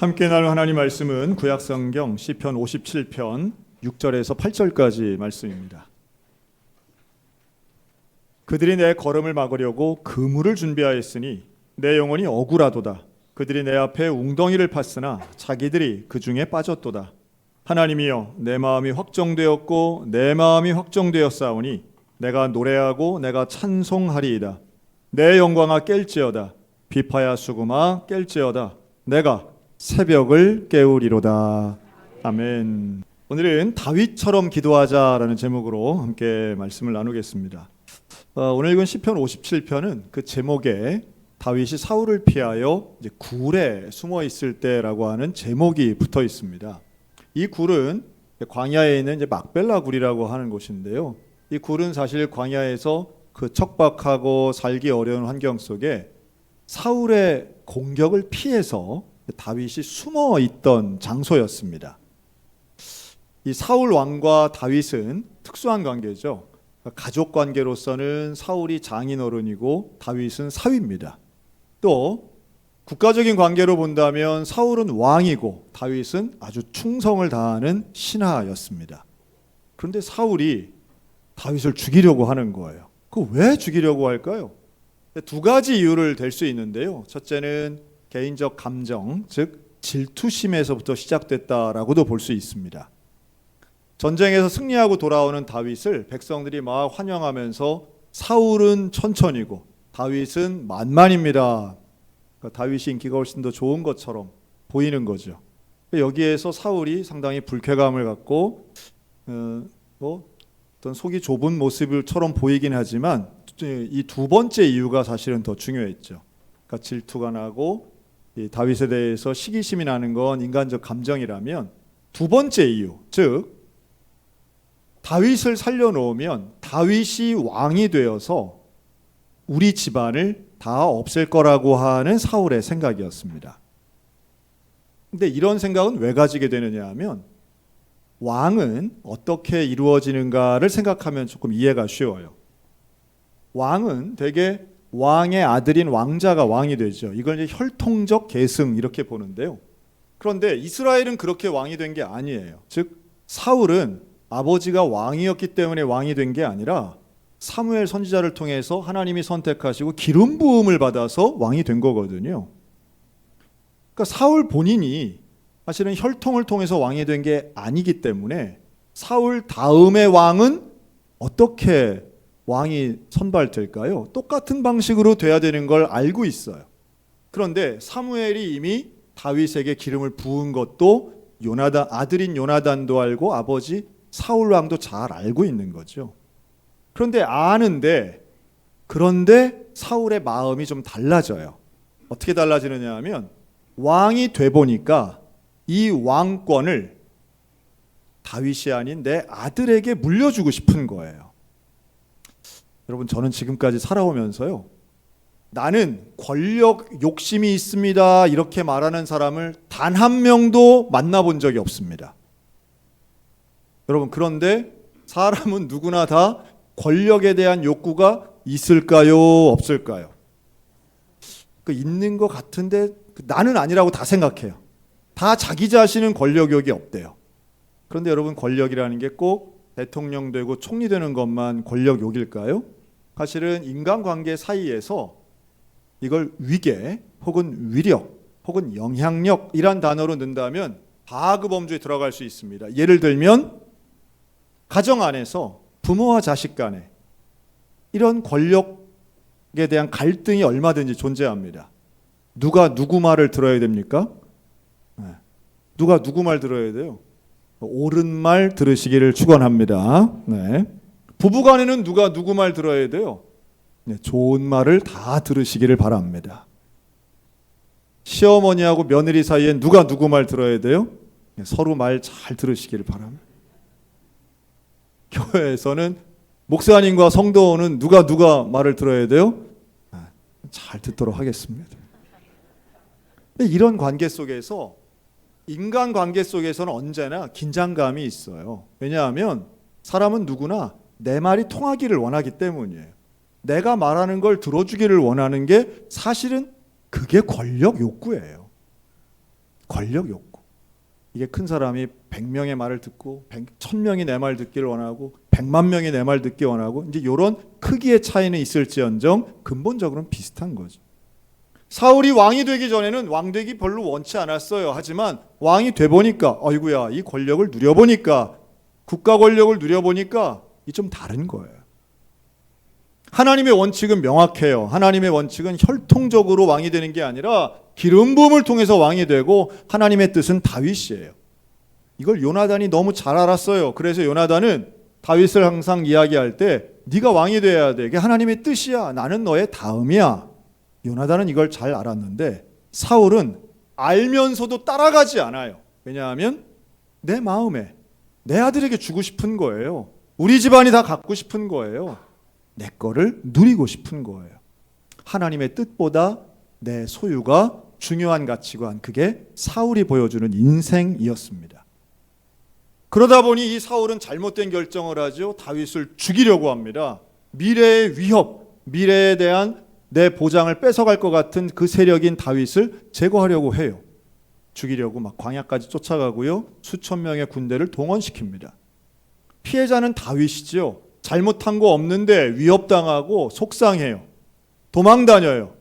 함께 나눌 하나님 말씀은 구약성경 시편 57편 6절에서 8절까지 말씀입니다. 그들이 내 걸음을 막으려고 그물을 준비하였으니 내 영혼이 억울하도다. 그들이 내 앞에 웅덩이를 팠으나 자기들이 그 중에 빠졌도다. 하나님이여, 내 마음이 확정되었고 내 마음이 확정되었사오니 내가 노래하고 내가 찬송하리이다. 내 영광아 깰지어다. 비파야 수금아 깰지어다. 내가 새벽을 깨우리로다. 아멘. 오늘은 다윗처럼 기도하자라는 제목으로 함께 말씀을 나누겠습니다. 오늘 읽은 시편 57편은 그 제목에 다윗이 사울을 피하여 이제 굴에 숨어 있을 때라고 하는 제목이 붙어 있습니다. 이 굴은 광야에 있는 이제 막벨라 굴이라고 하는 곳인데요. 이 굴은 사실 광야에서 그 척박하고 살기 어려운 환경 속에 사울의 공격을 피해서 다윗이 숨어 있던 장소였습니다. 이 사울 왕과 다윗은 특수한 관계죠. 가족 관계로서는 사울이 장인어른이고 다윗은 사위입니다. 또 국가적인 관계로 본다면 사울은 왕이고 다윗은 아주 충성을 다하는 신하였습니다. 그런데 사울이 다윗을 죽이려고 하는 거예요. 그 왜 죽이려고 할까요? 두 가지 이유를 댈 수 있는데요. 첫째는 개인적 감정, 즉 질투심에서부터 시작됐다라고도 볼 수 있습니다. 전쟁에서 승리하고 돌아오는 다윗을 백성들이 막 환영하면서 사울은 천천히고 다윗은 만만입니다. 그러니까 다윗이 인기가 훨씬 더 좋은 것처럼 보이는 거죠. 여기에서 사울이 상당히 불쾌감을 갖고 어떤 속이 좁은 모습처럼 보이긴 하지만 이 두 번째 이유가 사실은 더 중요했죠. 그러니까 질투가 나고 이 다윗에 대해서 시기심이 나는 건 인간적 감정이라면, 두 번째 이유, 즉 다윗을 살려놓으면 다윗이 왕이 되어서 우리 집안을 다 없앨 거라고 하는 사울의 생각이었습니다. 근데 이런 생각은 왜 가지게 되느냐 하면, 왕은 어떻게 이루어지는가를 생각하면 조금 이해가 쉬워요. 왕은 대개 왕의 아들인 왕자가 왕이 되죠. 이걸 이제 혈통적 계승 이렇게 보는데요. 그런데 이스라엘은 그렇게 왕이 된 게 아니에요. 즉 사울은 아버지가 왕이었기 때문에 왕이 된 게 아니라 사무엘 선지자를 통해서 하나님이 선택하시고 기름 부음을 받아서 왕이 된 거거든요. 그러니까 사울 본인이 사실은 혈통을 통해서 왕이 된 게 아니기 때문에 사울 다음의 왕은 어떻게 왕이 선발될까요? 똑같은 방식으로 돼야 되는 걸 알고 있어요. 그런데 사무엘이 이미 다윗에게 기름을 부은 것도 아들인 요나단도 알고 아버지 사울 왕도 잘 알고 있는 거죠. 그런데 그런데 사울의 마음이 좀 달라져요. 어떻게 달라지느냐 하면, 왕이 돼 보니까 이 왕권을 다윗이 아닌 내 아들에게 물려주고 싶은 거예요. 여러분, 저는 지금까지 살아오면서요, 나는 권력 욕심이 있습니다 이렇게 말하는 사람을 단 한 명도 만나본 적이 없습니다. 여러분, 그런데 사람은 누구나 다 권력에 대한 욕구가 있을까요? 없을까요? 있는 것 같은데 나는 아니라고 다 생각해요. 다 자기 자신은 권력욕이 없대요. 그런데 여러분, 권력이라는 게 꼭 대통령 되고 총리 되는 것만 권력욕일까요? 사실은 인간관계 사이에서 이걸 위계 혹은 위력 혹은 영향력이란 단어로 넣는다면 다 그 범주에 들어갈 수 있습니다. 예를 들면 가정 안에서 부모와 자식 간에 이런 권력에 대한 갈등이 얼마든지 존재합니다. 누가 누구 말을 들어야 됩니까? 누가 누구 말 들어야 돼요? 옳은 말 들으시기를 축원합니다. 부부간에는 누가 누구 말 들어야 돼요? 좋은 말을 다 들으시기를 바랍니다. 시어머니하고 며느리 사이엔 누가 누구 말 들어야 돼요? 서로 말 잘 들으시기를 바랍니다. 교회에서는 목사님과 성도는 누가 말을 들어야 돼요? 잘 듣도록 하겠습니다. 이런 관계 속에서, 인간 관계 속에서는 언제나 긴장감이 있어요. 왜냐하면 사람은 누구나 내 말이 통하기를 원하기 때문이에요. 내가 말하는 걸 들어주기를 원하는 게 사실은 그게 권력 욕구예요. 권력 욕구. 이게 큰 사람이 100명의 말을 듣고 1000명이 내 말 듣기를 원하고 100만 명이 내 말 듣기 원하고 이제 이런 크기의 차이는 있을지언정 근본적으로는 비슷한 거죠. 사울이 왕이 되기 전에는 왕 되기 별로 원치 않았어요. 하지만 왕이 돼 보니까 어이구야 이 권력을 누려보니까 국가 권력을 누려보니까 이 좀 다른 거예요. 하나님의 원칙은 명확해요. 하나님의 원칙은 혈통적으로 왕이 되는 게 아니라 기름 부음을 통해서 왕이 되고 하나님의 뜻은 다윗이에요. 이걸 요나단이 너무 잘 알았어요. 그래서 요나단은 다윗을 항상 이야기할 때 네가 왕이 돼야 돼. 이게 하나님의 뜻이야. 나는 너의 다음이야. 요나단은 이걸 잘 알았는데 사울은 알면서도 따라가지 않아요. 왜냐하면 내 마음에 내 아들에게 주고 싶은 거예요. 우리 집안이 다 갖고 싶은 거예요. 내 거를 누리고 싶은 거예요. 하나님의 뜻보다 내 소유가 중요한 가치관, 그게 사울이 보여주는 인생이었습니다. 그러다 보니 이 사울은 잘못된 결정을 하죠. 다윗을 죽이려고 합니다. 미래의 위협, 미래에 대한 내 보장을 뺏어갈 것 같은 그 세력인 다윗을 제거하려고 해요. 죽이려고 막 광야까지 쫓아가고요. 수천 명의 군대를 동원시킵니다. 피해자는 다윗이죠. 잘못한 거 없는데 위협당하고 속상해요. 도망다녀요.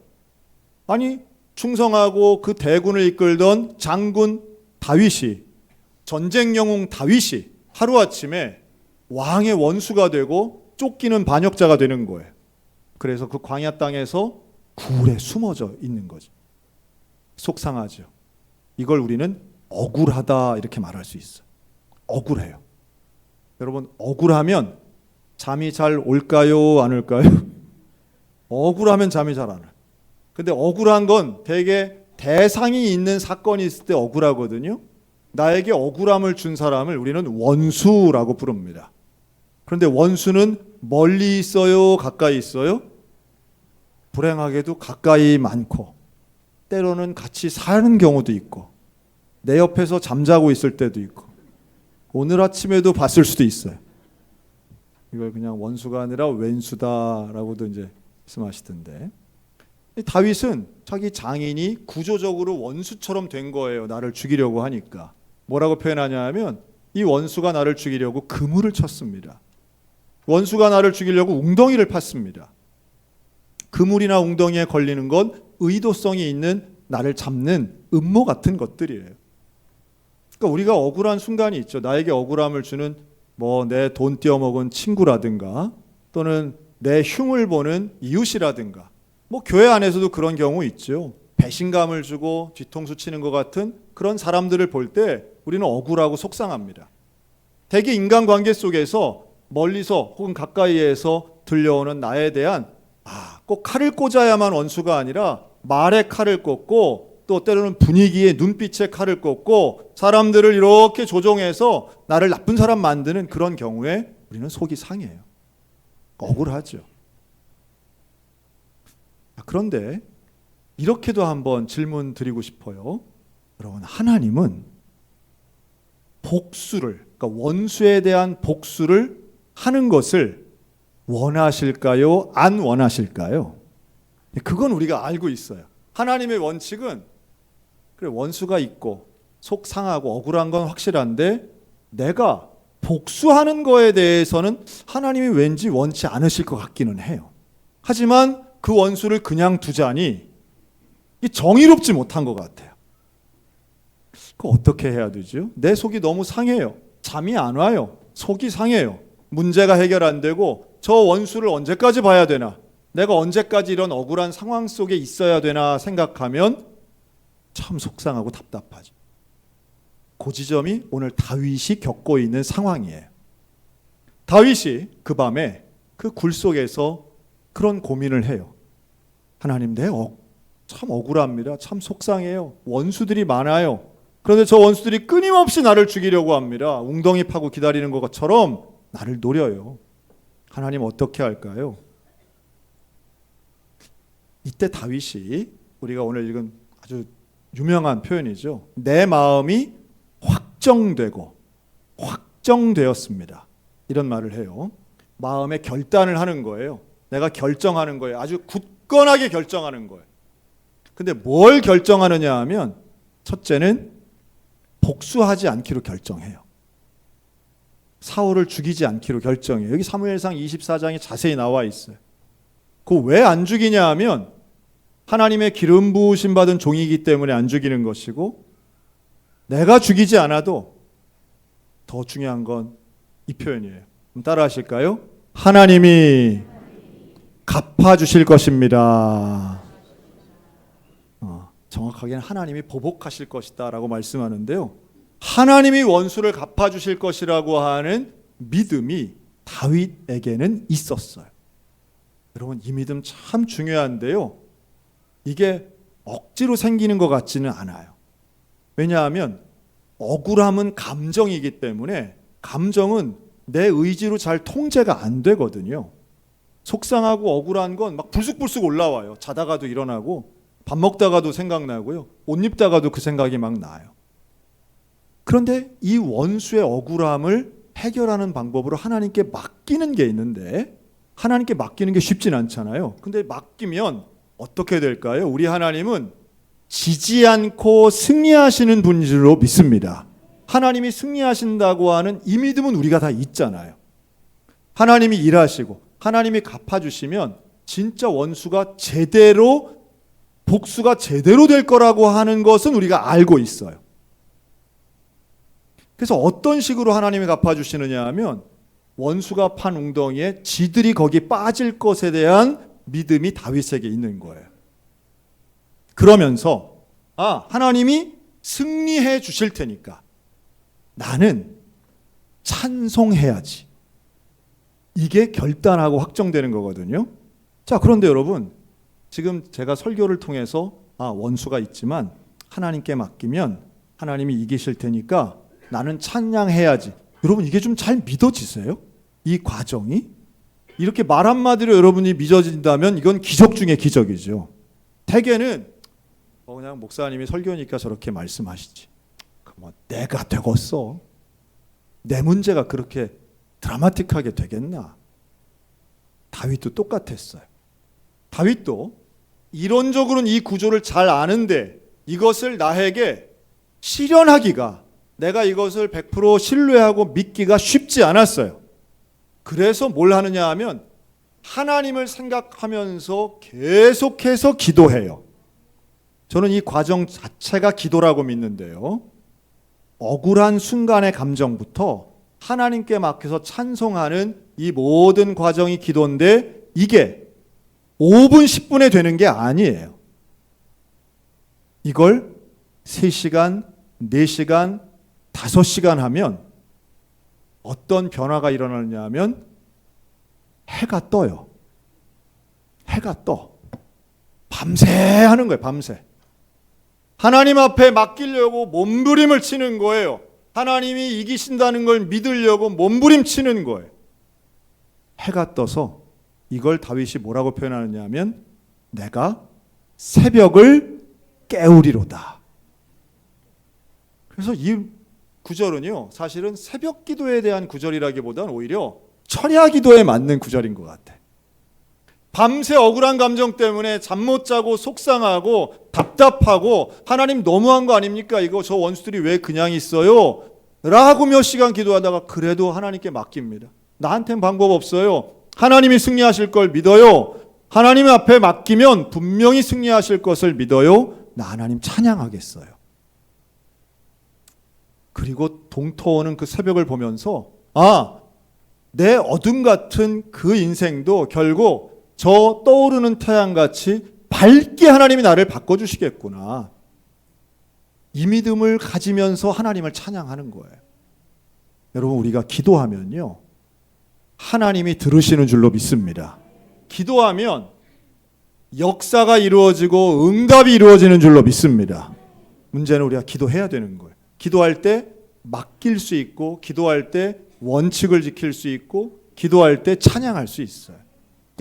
아니 충성하고 그 대군을 이끌던 장군 다윗이, 전쟁 영웅 다윗이 하루아침에 왕의 원수가 되고 쫓기는 반역자가 되는 거예요. 그래서 그 광야 땅에서 굴에 숨어져 있는 거죠. 속상하죠. 이걸 우리는 억울하다 이렇게 말할 수 있어요. 억울해요. 여러분 억울하면 잠이 잘 올까요? 안 올까요? 억울하면 잠이 잘 안 와요. 근데 억울한 건 되게 대상이 있는 사건이 있을 때 억울하거든요. 나에게 억울함을 준 사람을 우리는 원수라고 부릅니다. 그런데 원수는 멀리 있어요? 가까이 있어요? 불행하게도 가까이 많고 때로는 같이 사는 경우도 있고 내 옆에서 잠자고 있을 때도 있고 오늘 아침에도 봤을 수도 있어요. 이걸 그냥 원수가 아니라 왼수다라고도 이제 말씀하시던데, 다윗은 자기 장인이 구조적으로 원수처럼 된 거예요. 나를 죽이려고 하니까. 뭐라고 표현하냐 하면 이 원수가 나를 죽이려고 그물을 쳤습니다. 원수가 나를 죽이려고 웅덩이를 팠습니다. 그물이나 웅덩이에 걸리는 건 의도성이 있는 나를 잡는 음모 같은 것들이에요. 그러니까 우리가 억울한 순간이 있죠. 나에게 억울함을 주는 내 돈 떼어먹은 친구라든가 또는 내 흉을 보는 이웃이라든가 교회 안에서도 그런 경우 있죠. 배신감을 주고 뒤통수 치는 것 같은 그런 사람들을 볼 때 우리는 억울하고 속상합니다. 대개 인간관계 속에서 멀리서 혹은 가까이에서 들려오는 나에 대한 꼭 칼을 꽂아야만 원수가 아니라 말에 칼을 꽂고 또 때로는 분위기에 눈빛에 칼을 꽂고 사람들을 이렇게 조종해서 나를 나쁜 사람 만드는 그런 경우에 우리는 속이 상해요. 억울하죠. 그런데 이렇게도 한번 질문 드리고 싶어요. 여러분, 하나님은 복수를, 그러니까 원수에 대한 복수를 하는 것을 원하실까요? 안 원하실까요? 그건 우리가 알고 있어요. 하나님의 원칙은 그래, 원수가 있고 속 상하고 억울한 건 확실한데 내가 복수하는 거에 대해서는 하나님이 왠지 원치 않으실 것 같기는 해요. 하지만 그 원수를 그냥 두자니 정의롭지 못한 것 같아요. 그 어떻게 해야 되죠? 내 속이 너무 상해요. 잠이 안 와요. 속이 상해요. 문제가 해결 안 되고 저 원수를 언제까지 봐야 되나? 내가 언제까지 이런 억울한 상황 속에 있어야 되나 생각하면 참 속상하고 답답하죠. 그 지점이 오늘 다윗이 겪고 있는 상황이에요. 다윗이 그 밤에 그 굴 속에서 그런 고민을 해요. 하나님, 참 억울합니다. 참 속상해요. 원수들이 많아요. 그런데 저 원수들이 끊임없이 나를 죽이려고 합니다. 웅덩이 파고 기다리는 것처럼 나를 노려요. 하나님 어떻게 할까요? 이때 다윗이 우리가 오늘 읽은 아주 유명한 표현이죠. 내 마음이 확정되었습니다. 이런 말을 해요. 마음의 결단을 하는 거예요. 내가 결정하는 거예요. 아주 굳건하게 결정하는 거예요. 근데 뭘 결정하느냐 하면 첫째는 복수하지 않기로 결정해요. 사울을 죽이지 않기로 결정해요. 여기 사무엘상 24장에 자세히 나와 있어요. 그거 왜 안 죽이냐 하면 하나님의 기름 부으심 받은 종이기 때문에 안 죽이는 것이고, 내가 죽이지 않아도 더 중요한 건 이 표현이에요. 그럼 따라 하실까요? 하나님이 갚아주실 것입니다. 정확하게는 하나님이 보복하실 것이다 라고 말씀하는데요, 하나님이 원수를 갚아주실 것이라고 하는 믿음이 다윗에게는 있었어요. 여러분, 이 믿음 참 중요한데요, 이게 억지로 생기는 것 같지는 않아요. 왜냐하면 억울함은 감정이기 때문에 감정은 내 의지로 잘 통제가 안 되거든요. 속상하고 억울한 건 막 불쑥불쑥 올라와요. 자다가도 일어나고, 밥 먹다가도 생각나고요, 옷 입다가도 그 생각이 막 나요. 그런데 이 원수의 억울함을 해결하는 방법으로 하나님께 맡기는 게 있는데, 하나님께 맡기는 게 쉽진 않잖아요. 근데 맡기면 어떻게 될까요? 우리 하나님은 지지 않고 승리하시는 분으로 믿습니다. 하나님이 승리하신다고 하는 이 믿음은 우리가 다 있잖아요. 하나님이 일하시고 하나님이 갚아주시면 진짜 원수가 제대로, 복수가 제대로 될 거라고 하는 것은 우리가 알고 있어요. 그래서 어떤 식으로 하나님이 갚아주시느냐 하면, 원수가 판 웅덩이에 지들이 거기 빠질 것에 대한 믿음이 다윗에게 있는 거예요. 그러면서 하나님이 승리해 주실 테니까 나는 찬송해야지, 이게 결단하고 확정되는 거거든요. 자, 그런데 여러분, 지금 제가 설교를 통해서 원수가 있지만 하나님께 맡기면 하나님이 이기실 테니까 나는 찬양해야지. 여러분, 이게 좀 잘 믿어지세요? 이 과정이? 이렇게 말 한마디로 여러분이 믿어진다면 이건 기적 중에 기적이죠. 대개는 그냥 목사님이 설교니까 저렇게 말씀하시지, 뭐 내가 되겠어, 내 문제가 그렇게 드라마틱하게 되겠나. 다윗도 똑같았어요. 다윗도 이론적으로는 이 구조를 잘 아는데 이것을 나에게 실현하기가, 내가 이것을 100% 신뢰하고 믿기가 쉽지 않았어요. 그래서 뭘 하느냐 하면 하나님을 생각하면서 계속해서 기도해요. 저는 이 과정 자체가 기도라고 믿는데요, 억울한 순간의 감정부터 하나님께 맡겨서 찬송하는 이 모든 과정이 기도인데, 이게 5분 10분에 되는 게 아니에요. 이걸 3시간, 4시간, 5시간 하면 어떤 변화가 일어나느냐 하면 해가 떠요. 해가 떠. 밤새 하는 거예요. 밤새. 하나님 앞에 맡기려고 몸부림을 치는 거예요. 하나님이 이기신다는 걸 믿으려고 몸부림치는 거예요. 해가 떠서 이걸 다윗이 뭐라고 표현하느냐 하면, 내가 새벽을 깨우리로다. 그래서 이 구절은요, 사실은 새벽 기도에 대한 구절이라기보다는 오히려 철야 기도에 맞는 구절인 것 같아. 밤새 억울한 감정 때문에 잠 못 자고 속상하고 답답하고, 하나님 너무한 거 아닙니까? 이거 저 원수들이 왜 그냥 있어요? 라고 몇 시간 기도하다가 그래도 하나님께 맡깁니다. 나한텐 방법 없어요. 하나님이 승리하실 걸 믿어요. 하나님 앞에 맡기면 분명히 승리하실 것을 믿어요. 나 하나님 찬양하겠어요. 그리고 동터오는 그 새벽을 보면서 내 어둠 같은 그 인생도 결국 저 떠오르는 태양같이 밝게 하나님이 나를 바꿔주시겠구나. 이 믿음을 가지면서 하나님을 찬양하는 거예요. 여러분, 우리가 기도하면요, 하나님이 들으시는 줄로 믿습니다. 기도하면 역사가 이루어지고 응답이 이루어지는 줄로 믿습니다. 문제는 우리가 기도해야 되는 거예요. 기도할 때 맡길 수 있고, 기도할 때 원칙을 지킬 수 있고, 기도할 때 찬양할 수 있어요.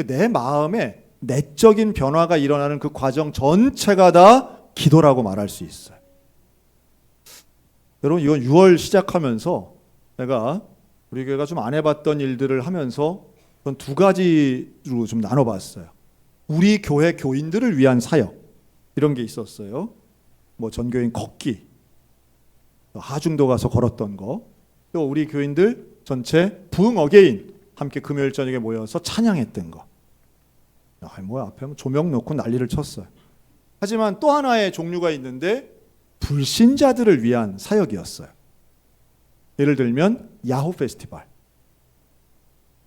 내 마음에 내적인 변화가 일어나는 그 과정 전체가 다 기도라고 말할 수 있어요. 여러분, 이건 6월 시작하면서 내가 우리 교회가 좀 안 해봤던 일들을 하면서 그건 2가지로 좀 나눠봤어요. 우리 교회 교인들을 위한 사역, 이런 게 있었어요. 뭐 전교인 걷기, 하중도 가서 걸었던 거, 또 우리 교인들 전체 부흥 어게인 함께 금요일 저녁에 모여서 찬양했던 거. 앞에 조명 놓고 난리를 쳤어요. 하지만 또 하나의 종류가 있는데 불신자들을 위한 사역이었어요. 예를 들면 야후 페스티벌.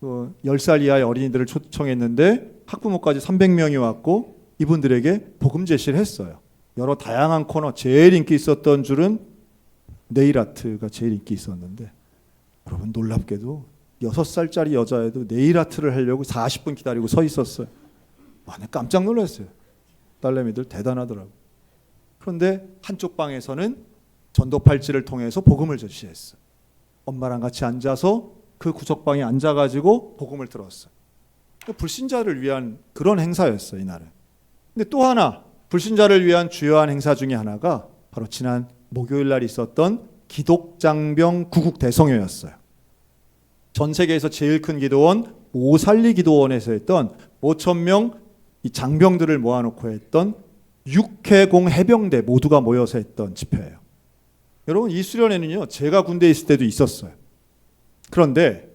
10살 이하의 어린이들을 초청했는데 학부모까지 300명이 왔고 이분들에게 복음 제시를 했어요. 여러 다양한 코너, 제일 인기 있었던 줄은 네일 아트가 제일 인기 있었는데, 여러분 놀랍게도 6살짜리 여자애도 네일 아트를 하려고 40분 기다리고 서 있었어요. 깜짝 놀랐어요. 딸내미들 대단하더라고요. 그런데 한쪽 방에서는 전도팔찌를 통해서 복음을 제시했어요. 엄마랑 같이 앉아서 그 구석방에 앉아가지고 복음을 들었어요. 불신자를 위한 그런 행사였어요, 이날은. 근데 또 하나 불신자를 위한 주요한 행사 중에 하나가 바로 지난 목요일 날 있었던 기독장병 구국대성회였어요. 전 세계에서 제일 큰 기도원 오살리 기도원에서 했던 5,000명 이 장병들을 모아놓고 했던 육해공 해병대 모두가 모여서 했던 집회예요. 여러분, 이 수련회는요, 제가 군대에 있을 때도 있었어요. 그런데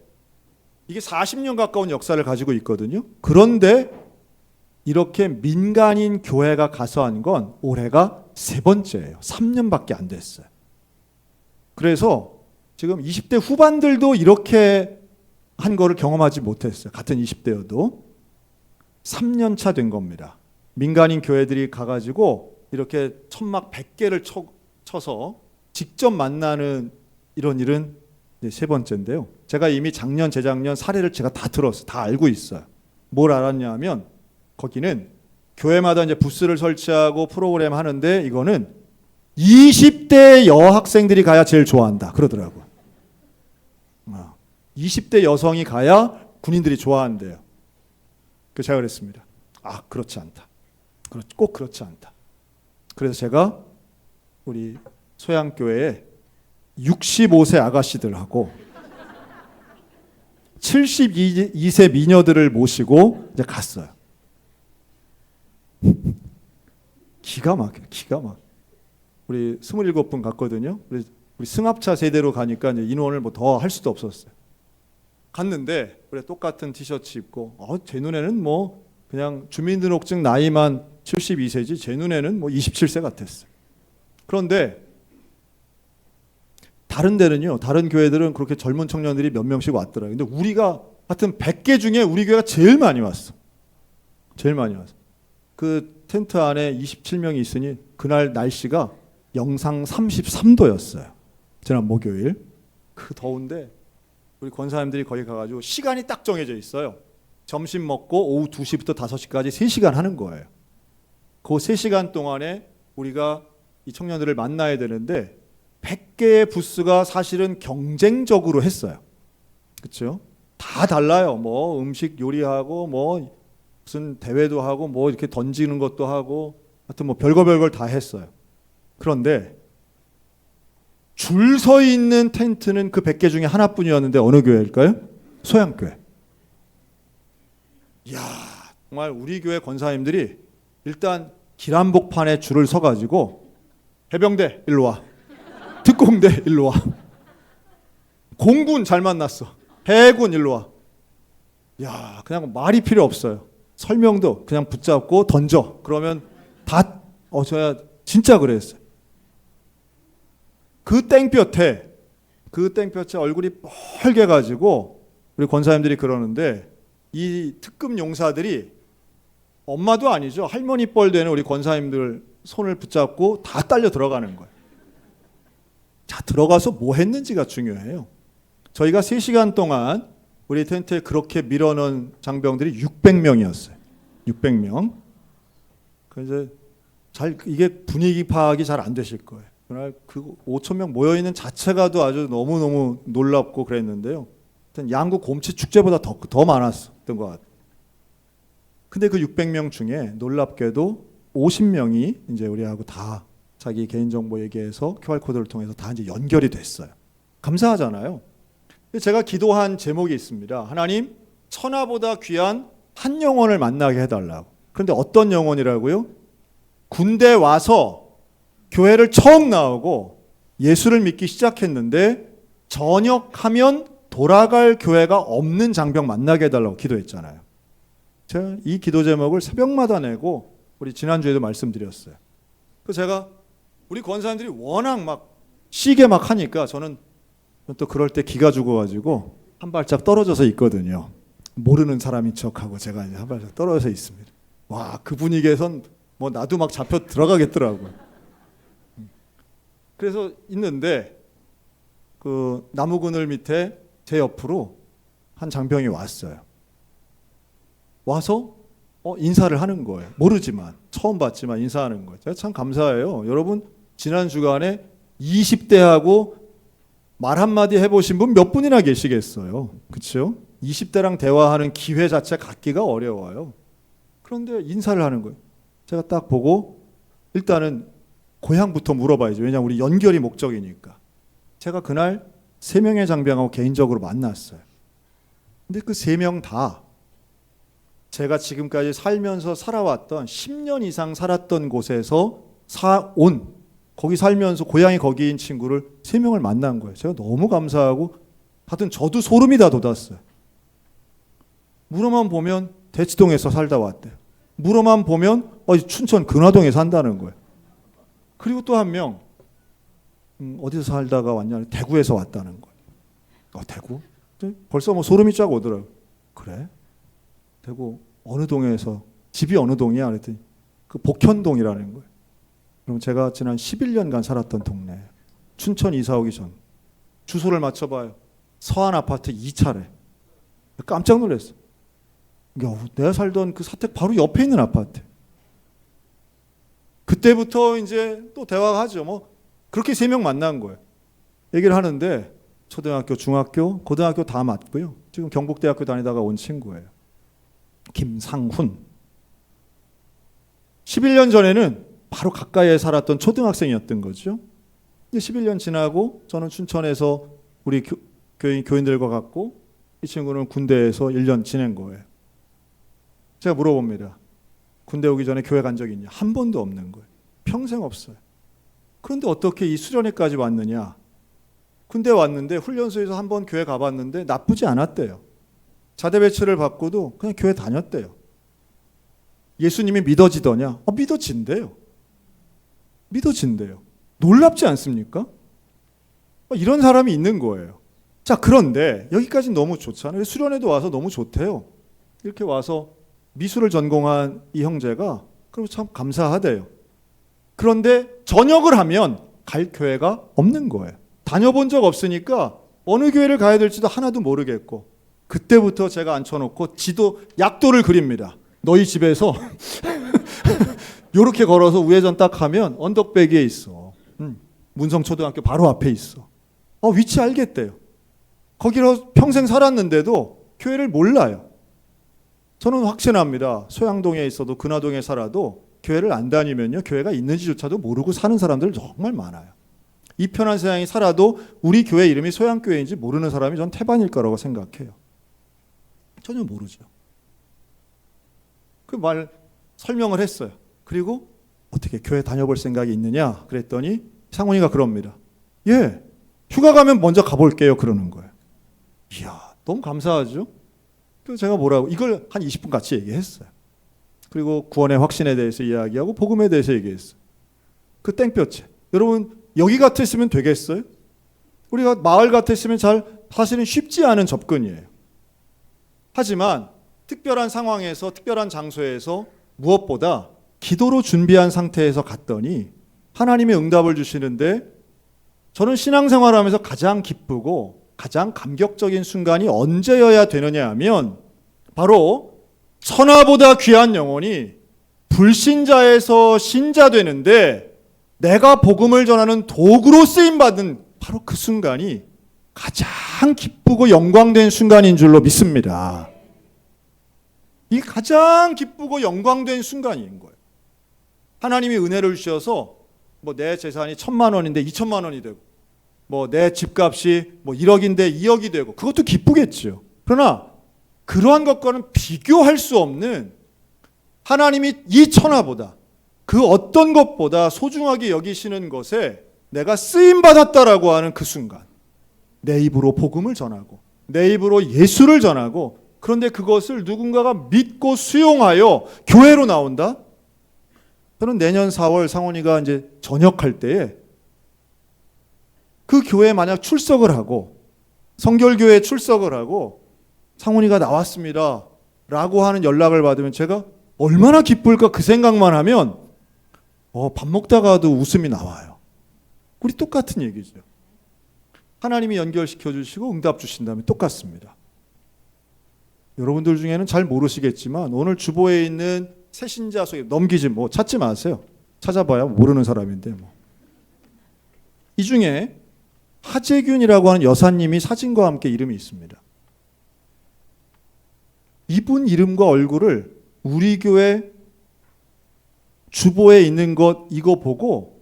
이게 40년 가까운 역사를 가지고 있거든요. 그런데 이렇게 민간인 교회가 가서 한 건 올해가 3번째예요. 3년밖에 안 됐어요. 그래서 지금 20대 후반들도 이렇게 한 거를 경험하지 못했어요. 같은 20대여도 3년 차 된 겁니다. 민간인 교회들이 가가지고 이렇게 천막 100개를 쳐서 직접 만나는 이런 일은 3번째인데요. 제가 이미 작년, 재작년 사례를 제가 다 들었어요. 다 알고 있어요. 뭘 알았냐 하면 거기는 교회마다 이제 부스를 설치하고 프로그램 하는데 이거는 20대 여학생들이 가야 제일 좋아한다 그러더라고요. 20대 여성이 가야 군인들이 좋아한대요. 그래서 제가 그랬습니다. 그렇지 않다. 꼭 그렇지 않다. 그래서 제가 우리 소양교회에 65세 아가씨들하고 72세 미녀들을 모시고 이제 갔어요. 기가 막혀요. 기가 막. 우리 27분 갔거든요. 우리 승합차 세대로 가니까 이제 인원을 뭐 더 할 수도 없었어요. 갔는데 그래 똑같은 티셔츠 입고 제 눈에는 뭐 그냥 주민등록증 나이만 72세지 제 눈에는 뭐 27세 같았어요. 그런데 다른 데는요, 다른 교회들은 그렇게 젊은 청년들이 몇 명씩 왔더라고요. 근데 우리가 하여튼 100개 중에 우리 교회가 제일 많이 왔어. 제일 많이 왔어. 그 텐트 안에 27명이 있으니 그날 날씨가 영상 33도였어요. 지난 목요일. 그 더운데 우리 권사님들이 거기 가가지고 시간이 딱 정해져 있어요. 점심 먹고 오후 2시부터 5시까지 3시간 하는 거예요. 그 3시간 동안에 우리가 이 청년들을 만나야 되는데 100개의 부스가 사실은 경쟁적으로 했어요. 그렇죠? 다 달라요. 뭐 음식 요리하고 뭐 무슨 대회도 하고 뭐 이렇게 던지는 것도 하고 하여튼 뭐 별걸 다 했어요. 그런데 줄 서 있는 텐트는 그 100개 중에 하나뿐이었는데 어느 교회일까요? 소양교회. 이야, 정말 우리 교회 권사님들이 일단 길한복판에 줄을 서가지고 해병대 일로 와, 특공대 일로 와, 공군 잘 만났어, 해군 일로 와. 야, 그냥 말이 필요 없어요. 설명도 그냥 붙잡고 던져. 그러면 다 저야 진짜 그랬어요. 그 땡볕에 얼굴이 뻘게 가지고 우리 권사님들이 그러는데 이 특급 용사들이 엄마도 아니죠. 할머니 뻘 되는 우리 권사님들 손을 붙잡고 다 딸려 들어가는 거예요. 자, 들어가서 뭐 했는지가 중요해요. 저희가 3시간 동안 우리 텐트에 그렇게 밀어넣은 장병들이 600명이었어요. 600명. 그래서 이게 분위기 파악이 잘 안 되실 거예요. 그날 그 5,000명 모여 있는 자체가 아주 너무 놀랍고 그랬는데요. 양구 곰치 축제보다 더 많았던 것 같아요. 근데 그 600명 중에 놀랍게도 50명이 이제 우리하고 다 자기 개인정보 얘기해서 QR코드를 통해서 다 이제 연결이 됐어요. 감사하잖아요. 제가 기도한 제목이 있습니다. 하나님, 천하보다 귀한 한 영혼을 만나게 해달라고. 그런데 어떤 영혼이라고요? 군대 와서 교회를 처음 나오고 예수를 믿기 시작했는데 전역하면 돌아갈 교회가 없는 장병 만나게 해달라고 기도했잖아요. 제가 이 기도 제목을 새벽마다 내고 우리 지난주에도 말씀드렸어요. 그래서 제가 우리 권사님들이 워낙 막 시게 막 하니까 저는 또 그럴 때 기가 죽어가지고 한 발짝 떨어져서 있거든요. 모르는 사람인 척하고 제가 이제 한 발짝 떨어져 있습니다. 와, 그 분위기에선 뭐 나도 막 잡혀 들어가겠더라고요. 그래서 있는데 그 나무 그늘 밑에 제 옆으로 한 장병이 왔어요. 와서 인사를 하는 거예요. 모르지만 처음 봤지만 인사하는 거예요. 제가 참 감사해요. 여러분 지난 주간에 20대하고 말 한마디 해보신 분 몇 분이나 계시겠어요. 그렇죠? 20대랑 대화하는 기회 자체 갖기가 어려워요. 그런데 인사를 하는 거예요. 제가 딱 보고 일단은 고향부터 물어봐야죠. 왜냐하면 우리 연결이 목적이니까. 제가 그날 3명의 장병하고 개인적으로 만났어요. 근데 그 3명 다 제가 지금까지 살면서 살아왔던 10년 이상 살았던 곳에서 거기 살면서 고향이 거기인 친구를 3명을 만난 거예요. 제가 너무 감사하고 하여튼 저도 소름이 다 돋았어요. 물어만 보면 대치동에서 살다 왔대요. 물어만 보면 춘천 근화동에 산다는 거예요. 그리고 또 한 명 어디서 살다가 왔냐, 대구에서 왔다는 거예요. 대구? 벌써 뭐 소름이 쫙 오더라고요. 그래? 대구 어느 동에서, 집이 어느 동이야? 그랬더니 그 복현동이라는 거예요. 그럼 제가 지난 11년간 살았던 동네, 춘천 이사 오기 전 주소를 맞춰봐요. 서안 아파트 2차래. 깜짝 놀랐어. 내가 살던 그 사택 바로 옆에 있는 아파트. 그때부터 이제 또 대화가 하죠. 뭐 그렇게 3명 만난 거예요. 얘기를 하는데 초등학교, 중학교, 고등학교 다 맞고요. 지금 경북대학교 다니다가 온 친구예요. 김상훈. 11년 전에는 바로 가까이에 살았던 초등학생이었던 거죠. 이제 11년 지나고 저는 춘천에서 우리 교인들과 같고 이 친구는 군대에서 1년 지낸 거예요. 제가 물어봅니다. 군대 오기 전에 교회 간 적 있냐? 한 번도 없는 거예요. 평생 없어요. 그런데 어떻게 이 수련회까지 왔느냐? 군대 왔는데 훈련소에서 한번 교회 가봤는데 나쁘지 않았대요. 자대 배치를 받고도 그냥 교회 다녔대요. 예수님이 믿어지더냐? 믿어진대요. 믿어진대요. 놀랍지 않습니까? 이런 사람이 있는 거예요. 자, 그런데 여기까지는 너무 좋잖아요. 수련회도 와서 너무 좋대요. 이렇게 와서 미술을 전공한 이 형제가 그럼 참 감사하대요. 그런데 전역을 하면 갈 교회가 없는 거예요. 다녀본 적 없으니까 어느 교회를 가야 될지도 하나도 모르겠고, 그때부터 제가 앉혀놓고 약도를 그립니다. 너희 집에서 이렇게 걸어서 우회전 딱 하면 언덕배기에 있어. 문성초등학교 바로 앞에 있어. 위치 알겠대요. 거기로 평생 살았는데도 교회를 몰라요. 저는 확신합니다. 소양동에 있어도 근화동에 살아도 교회를 안 다니면요, 교회가 있는지조차도 모르고 사는 사람들 정말 많아요. 이 편한 세상이 살아도 우리 교회 이름이 소양교회인지 모르는 사람이 전 태반일 거라고 생각해요. 전혀 모르죠. 그 말 설명을 했어요. 그리고 어떻게 교회 다녀볼 생각이 있느냐 그랬더니 상훈이가 그럽니다. 예, 휴가 가면 먼저 가볼게요 그러는 거예요. 이야, 너무 감사하죠. 그래서 제가 뭐라고 이걸 한 20분 같이 얘기했어요. 그리고 구원의 확신에 대해서 이야기하고 복음에 대해서 얘기했어요. 그 땡볕에 여러분 여기 같았으면 되겠어요? 우리가 마을 같았으면 사실은 쉽지 않은 접근이에요. 하지만 특별한 상황에서 특별한 장소에서 무엇보다 기도로 준비한 상태에서 갔더니 하나님의 응답을 주시는데, 저는 신앙생활하면서 가장 기쁘고 가장 감격적인 순간이 언제여야 되느냐 하면 바로 천하보다 귀한 영혼이 불신자에서 신자 되는데 내가 복음을 전하는 도구로 쓰임받은 바로 그 순간이 가장 기쁘고 영광된 순간인 줄로 믿습니다. 이 가장 기쁘고 영광된 순간인 거예요. 하나님이 은혜를 주셔서 뭐 내 재산이 1,000만 원인데 2,000만 원이 되고, 뭐 내 집값이 뭐 1억인데 2억이 되고, 그것도 기쁘겠죠. 그러나 그러한 것과는 비교할 수 없는 하나님이 이 천하보다 그 어떤 것보다 소중하게 여기시는 것에 내가 쓰임받았다라고 하는 그 순간 내 입으로 복음을 전하고 내 입으로 예수를 전하고, 그런데 그것을 누군가가 믿고 수용하여 교회로 나온다? 저는 내년 4월 상원이가 이제 전역할 때에 그 교회에 만약 출석을 하고 성결교회에 출석을 하고 상원이가 나왔습니다 라고 하는 연락을 받으면 제가 얼마나 기쁠까, 그 생각만 하면 밥 먹다가도 웃음이 나와요. 우리 똑같은 얘기죠. 하나님이 연결시켜 주시고 응답 주신다면 똑같습니다. 여러분들 중에는 잘 모르시겠지만 오늘 주보에 있는 새신자 소개 넘기지 찾지 마세요. 찾아봐야 모르는 사람인데 이 중에 하재균이라고 하는 여사님이 사진과 함께 이름이 있습니다. 이분 이름과 얼굴을 우리 교회 주보에 있는 것 이거 보고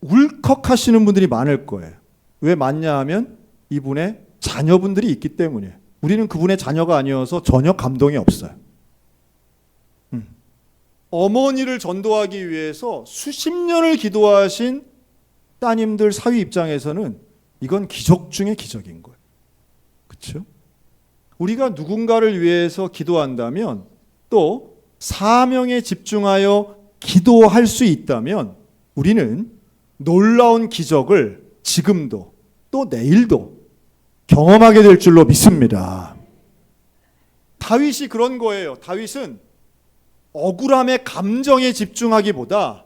울컥하시는 분들이 많을 거예요. 왜 많냐 하면 이분의 자녀분들이 있기 때문이에요. 우리는 그분의 자녀가 아니어서 전혀 감동이 없어요. 어머니를 전도하기 위해서 수십 년을 기도하신 따님들 사위 입장에서는 이건 기적 중에 기적인 거예요. 그렇죠? 우리가 누군가를 위해서 기도한다면, 또 사명에 집중하여 기도할 수 있다면 우리는 놀라운 기적을 지금도 또 내일도 경험하게 될 줄로 믿습니다. 다윗이 그런 거예요. 다윗은 억울함의 감정에 집중하기보다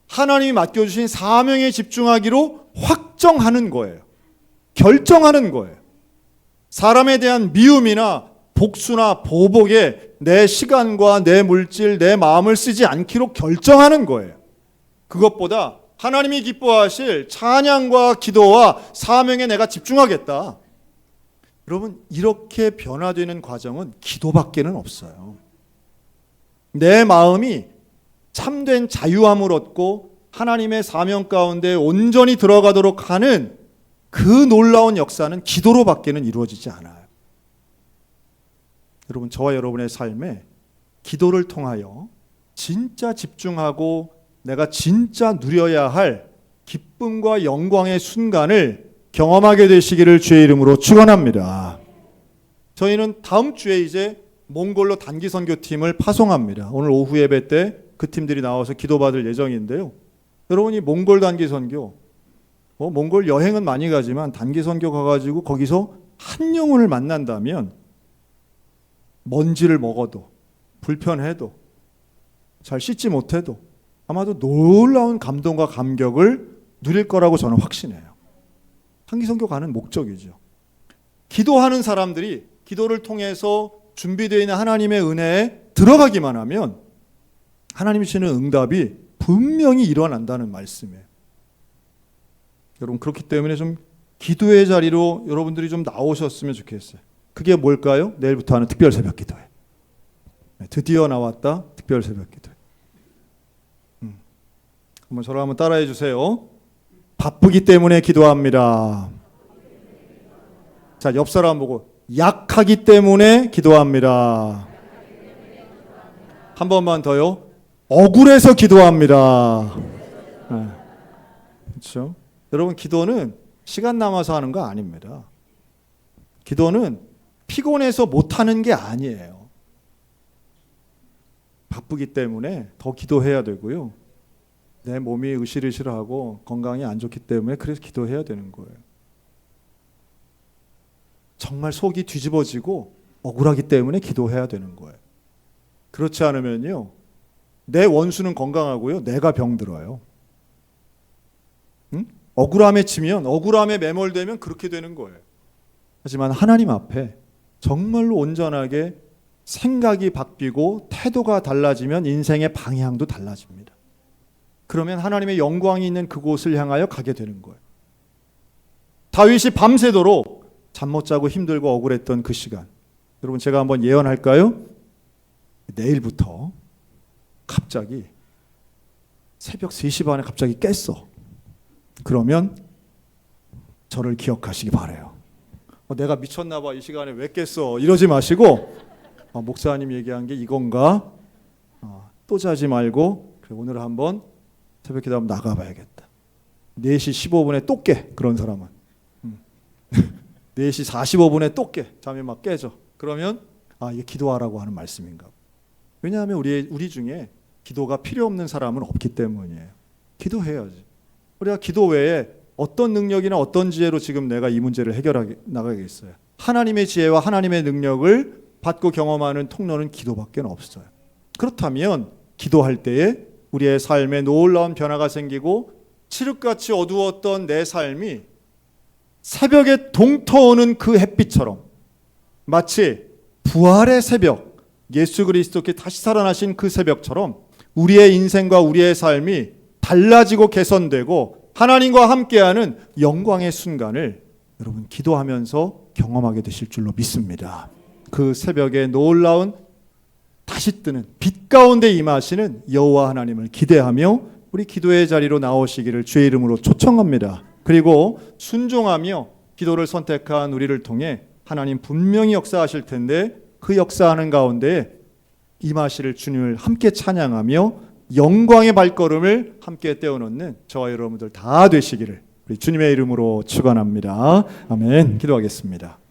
하나님이 맡겨주신 사명에 집중하기로 확정하는 거예요. 결정하는 거예요. 사람에 대한 미움이나 복수나 보복에 내 시간과 내 물질, 내 마음을 쓰지 않기로 결정하는 거예요. 그것보다 하나님이 기뻐하실 찬양과 기도와 사명에 내가 집중하겠다. 여러분, 이렇게 변화되는 과정은 기도밖에는 없어요. 내 마음이 참된 자유함을 얻고 하나님의 사명 가운데 온전히 들어가도록 하는 그 놀라운 역사는 기도로밖에는 이루어지지 않아요. 여러분, 저와 여러분의 삶에 기도를 통하여 진짜 집중하고 내가 진짜 누려야 할 기쁨과 영광의 순간을 경험하게 되시기를 주의 이름으로 축원합니다. 저희는 다음 주에 이제 몽골로 단기 선교팀을 파송합니다. 오늘 오후 예배 때 그 팀들이 나와서 기도받을 예정인데요. 여러분이 몽골 단기 선교, 몽골 여행은 많이 가지만 단기 선교 가가지고 거기서 한 영혼을 만난다면 먼지를 먹어도 불편해도 잘 씻지 못해도 아마도 놀라운 감동과 감격을 누릴 거라고 저는 확신해요. 단기 선교 가는 목적이죠. 기도하는 사람들이 기도를 통해서 준비되어 있는 하나님의 은혜에 들어가기만 하면 하나님이 주시는 응답이 분명히 일어난다는 말씀이에요. 여러분, 그렇기 때문에 좀 기도의 자리로 여러분들이 좀 나오셨으면 좋겠어요. 그게 뭘까요? 내일부터 하는 특별 새벽 기도회. 드디어 나왔다, 특별 새벽 기도회. 한번 저를 한번 따라해 주세요. 바쁘기 때문에 기도합니다. 자, 옆 사람 보고 약하기 때문에 기도합니다. 한 번만 더요. 억울해서 기도합니다. 네. 그렇죠? 여러분, 기도는 시간 남아서 하는 거 아닙니다. 기도는 피곤해서 못하는 게 아니에요. 바쁘기 때문에 더 기도해야 되고요. 내 몸이 으실으실하고 건강이 안 좋기 때문에 그래서 기도해야 되는 거예요. 정말 속이 뒤집어지고 억울하기 때문에 기도해야 되는 거예요. 그렇지 않으면요, 내 원수는 건강하고요, 내가 병들어요. 응? 억울함에 치면, 억울함에 매몰되면 그렇게 되는 거예요. 하지만 하나님 앞에 정말로 온전하게 생각이 바뀌고 태도가 달라지면 인생의 방향도 달라집니다. 그러면 하나님의 영광이 있는 그곳을 향하여 가게 되는 거예요. 다윗이 밤새도록 잠 못 자고 힘들고 억울했던 그 시간, 여러분, 제가 한번 예언할까요? 내일부터 갑자기 새벽 3시 반에 갑자기 깼어. 그러면 저를 기억하시기 바라요. 내가 미쳤나 봐, 이 시간에 왜 깼어, 이러지 마시고 목사님 얘기한 게 이건가? 또 자지 말고 그래, 오늘 한번 새벽 기도 한번 나가봐야겠다. 4시 15분에 또 깨. 그런 사람은 4시 45분에 또 깨. 잠이 막 깨져. 그러면 이게 기도하라고 하는 말씀인가. 왜냐하면 우리 중에 기도가 필요 없는 사람은 없기 때문이에요. 기도해야지. 우리가 기도 외에 어떤 능력이나 어떤 지혜로 지금 내가 이 문제를 해결하게 나가겠어요. 하나님의 지혜와 하나님의 능력을 받고 경험하는 통로는 기도밖에 없어요. 그렇다면 기도할 때에 우리의 삶에 놀라운 변화가 생기고 칠흑같이 어두웠던 내 삶이 새벽에 동터오는 그 햇빛처럼 마치 부활의 새벽, 예수 그리스도께 다시 살아나신 그 새벽처럼 우리의 인생과 우리의 삶이 달라지고 개선되고 하나님과 함께하는 영광의 순간을 여러분 기도하면서 경험하게 되실 줄로 믿습니다. 그 새벽에 놀라운 다시 뜨는 빛 가운데 임하시는 여호와 하나님을 기대하며 우리 기도의 자리로 나오시기를 주의 이름으로 초청합니다. 그리고 순종하며 기도를 선택한 우리를 통해 하나님 분명히 역사하실 텐데 그 역사하는 가운데 임하실 주님을 함께 찬양하며 영광의 발걸음을 함께 떼어놓는 저와 여러분들 다 되시기를 우리 주님의 이름으로 축원합니다. 아멘. 기도하겠습니다.